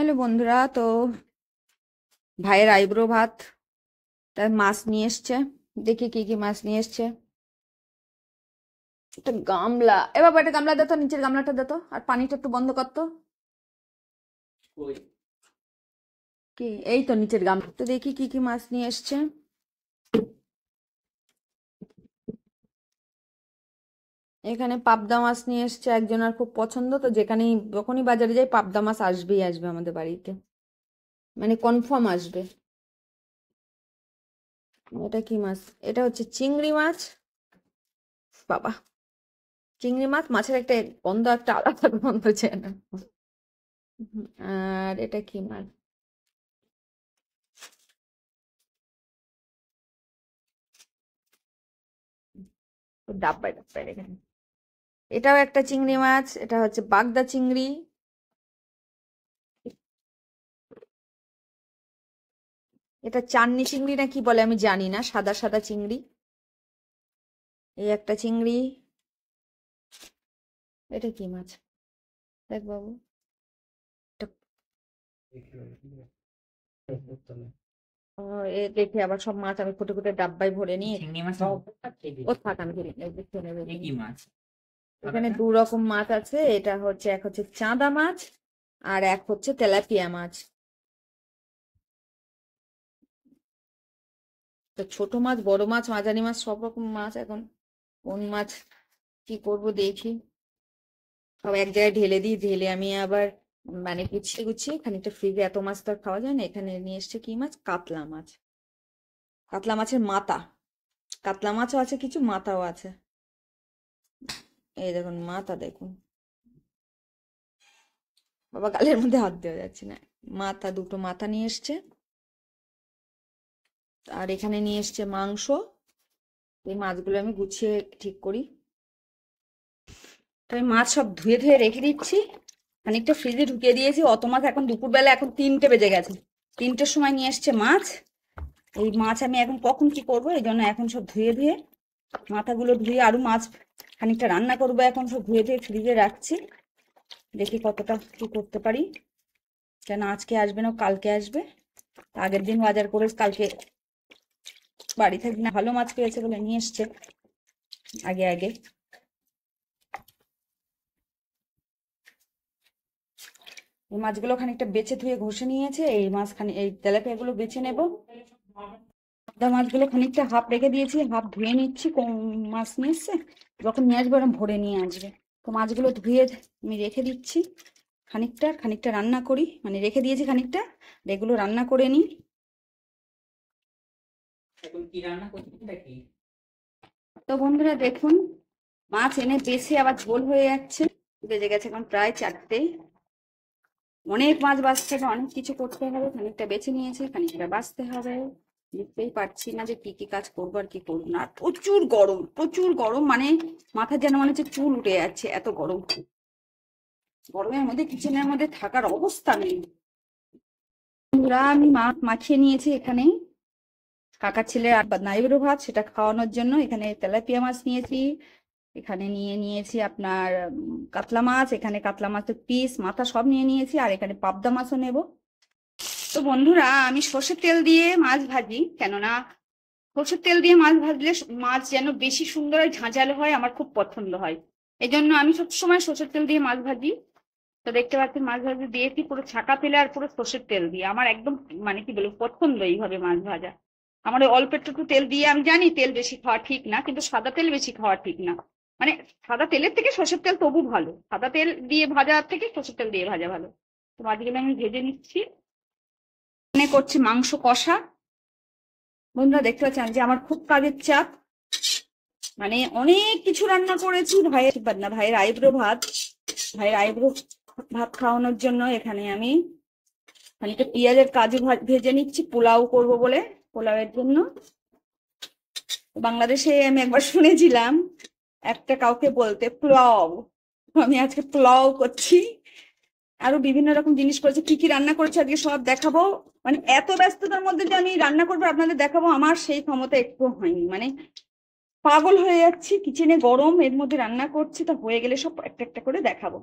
Hello বন্ধুরা, তো ভাইয়ের আইব্রো ভাত তাই মাছ নিয়ে এসছে। দেখি কি কি মাছ নিয়ে এসছে। একটা গামলা, এ বাবা একটা গামলা দে তো, নিচের গামলাটা দে তো, আর পানিটা একটু বন্ধ কর তো। কি এই তো নিচের গামলা, তো দেখি কি কি মাছ নিয়ে এসছে। এখানে পাবদা মাছ নিয়ে এসছে, একজনের খুব পছন্দ, তো যেখানেই যখনই বাজারে যাই পাবদা মাছ আসবেই আসবে আমাদের বাড়িতে, মানে কনফার্ম আসবে। এটা কি মাছ? এটা হচ্ছে চিংড়ি মাছ। বাবা, চিংড়ি মাছ, মাছের একটা গন্ধ, একটা আলাদা গন্ধ চেয়ে না। আর এটা কি মাছ? ডাব্বায় ডাব্বায় রেখে দিন। এটাও একটা চিংড়ি মাছ, এটা হচ্ছে বাগদা চিংড়ি। এটা চান্নি চিংড়ি না কি বলে আমি জানি না, সাদা সাদা চিংড়ি। এই একটা চিংড়ি। এটা কি মাছ দেখ বাবু? এটা- ও, এ দেখে আবার সব মাছ আমি ফুটে ফুটে ডাব্বায় ভরে নিয়ে চিংড়ি মাছ ও থাক, আমি ধরে নেবো, দেখে নেবো। কি মাছ? এখানে দু রকম মাছ আছে, এটা হচ্ছে এক হচ্ছে চাঁদা মাছ আর এক হচ্ছে তেলাপিয়া মাছ। তো ছোট মাছ, বড় মাছ, মাঝারি মাছ, সব রকম মাছ। এখন কোন মাছ কি করব দেখি। সব এক জায়গায় ঢেলে দিই, ঢেলে আমি আবার মানে গুছিয়ে গুছিয়ে খানিকটা ফ্রিজে, এত মাছ তো আর খাওয়া যায় না। এখানে নিয়ে এসছে কি মাছ? কাতলা মাছ। কাতলা মাছের মাথা। কাতলা মাছও আছে কিছু, মাথাও আছে। এই দেখুন মাথা, দেখুন বাবা, গালের মধ্যে হাত দেওয়া যাচ্ছে না। মাথা, দুটো মাথা নিয়ে এসছে। আর এখানে নিয়ে এসছে মাংস। এই মাছগুলো আমি গুছিয়ে ঠিক করি। তো আমি মাছ সব ধুয়ে ধুয়ে রেখে দিচ্ছি, খানিকটা ফ্রিজে ঢুকিয়ে দিয়েছি। অত মাছ এখন দুপুরবেলা, এখন 3টে বেজে গেছে। 3টের সময় নিয়ে এসছে মাছ। এই মাছ আমি এখন কখন কি করব, এই জন্য এখন সব ধুয়ে ধুয়ে, মাথাগুলো ধুয়ে, আরো মাছ খানিকটা রান্না করবো, এখন সব ধুয়ে ধুয়ে ফ্রিজে রাখছি। দেখি কতটা কি করতে পারি, কেন আজকে আসবে না, কালকে আসবে। আগের দিন বাজার করে কালকে বাড়ি থাকবে না, ভালো মাছ পেয়েছে বলে নিয়ে এসছে আগে আগে। এই মাছগুলো খানিকটা বেছে ধুয়ে ঘষে নিয়েছে, এই মাছ এই তেলাপিয়াগুলো বেছে নেব। পাবদা মাছগুলো খানিকটা হাফ রেখে দিয়েছি, হাফ ধুয়ে নিচ্ছি। কোন মাছ নিয়ে এসছে, যখন নিয়ে আসবে ওরকম ভরে নিয়ে আসবে। তো মাছগুলো ধুয়ে আমি রেখে দিচ্ছি। খানিকটা খানিকটা রান্না করি, মানে রেখে দিয়েছি খানিকটা, এগুলো রান্না করে নিই। এখন কি রান্না করতে নাকি? তো বন্ধুরা দেখুন, মাছ এনে বেছে আবার ঝোল হয়ে যাচ্ছে। বেজে গেছে এখন প্রায় 4টে। অনেক মাছ বাছতে হবে, অনেক কিছু করতে হবে। খানিকটা বেছে নিয়েছি, খানিকটা বাছতে হবে। বুঝতেই পারছি না যে কি কি কাজ করবো আর কি করবো না। আর প্রচুর গরম, প্রচুর গরম, মানে মাথার যেন মনে হচ্ছে চুল উঠে যাচ্ছে, এত গরম। গরমের মধ্যে কিচেনের মধ্যে থাকার অবস্থা নেই। বন্ধুরা, আমি মাছ মাখিয়ে নিয়েছি এখানে। কাকার ছেলে আর নাইবেরও ভাত, সেটা খাওয়ানোর জন্য এখানে তেলাপিয়া মাছ নিয়েছি। এখানে নিয়ে নিয়েছি আপনার কাতলা মাছ। এখানে কাতলা মাছের পিস, মাথা সব নিয়ে নিয়েছি। আর এখানে পাবদা মাছও নেব। তো বন্ধুরা, আমি সর্ষের তেল দিয়ে মাছ ভাজি, কেননা সর্ষের তেল দিয়ে মাছ ভাজলে মাছ যেন বেশি সুন্দর হয়, ঝাঁঝালো হয়, আমার খুব পছন্দ হয়। এই জন্য আমি সবসময় সর্ষের তেল দিয়ে মাছ ভাজি। তো দেখতে পাচ্ছেন মাছ ভাজি দিয়েছি পুরো ছাকা তেলে আর পুরো সর্ষের তেল দিয়ে। আমার একদম মানে কি বলবো, পছন্দ এইভাবে মাছ ভাজা। আমার ওই অল্প একটু তেল দিয়ে, আমি জানি তেল বেশি খাওয়া ঠিক না, কিন্তু সাদা তেল বেশি খাওয়া ঠিক না। মানে সাদা তেলের থেকে সর্ষের তেল তবু ভালো, সাদা তেল দিয়ে ভাজার থেকে সর্ষের তেল দিয়ে ভাজা ভালো। তো মাছগুলো আমি ভেজে নিচ্ছি। এখানে করছি মাংস কষা। বন্ধুরা দেখতে পাচ্ছেন যে আমার খুব কাজের চাপ, মানে অনেক কিছু রান্না করেছি। ভাইয়ের না, ভাইয়ের আইব্রো ভাত। ভাইয়ের আইব্রো ভাত খাওয়ানোর জন্য এখানে আমি খানিকটা পেঁয়াজের কাজু ভেজে নিচ্ছি, পোলাও করব বলে, পোলাওয়ের জন্য। বাংলাদেশে আমি একবার শুনেছিলাম একটা কাউকে বলতে পোলাও, আমি আজকে পোলাও করছি। আরো বিভিন্ন রকম জিনিস করেছি, কি কি রান্না করেছি আজকে সব দেখাবো। মানে এত ব্যস্ততার মধ্যে যে আমি রান্না করবো আপনাদের দেখাবো, আমার সেই ক্ষমতা একটু হয়নি। মানে পাগল হয়ে যাচ্ছি, কিচেনে গরম, এর মধ্যে রান্না করছি, তা হয়ে গেলে সব একটা একটা করে দেখাবো।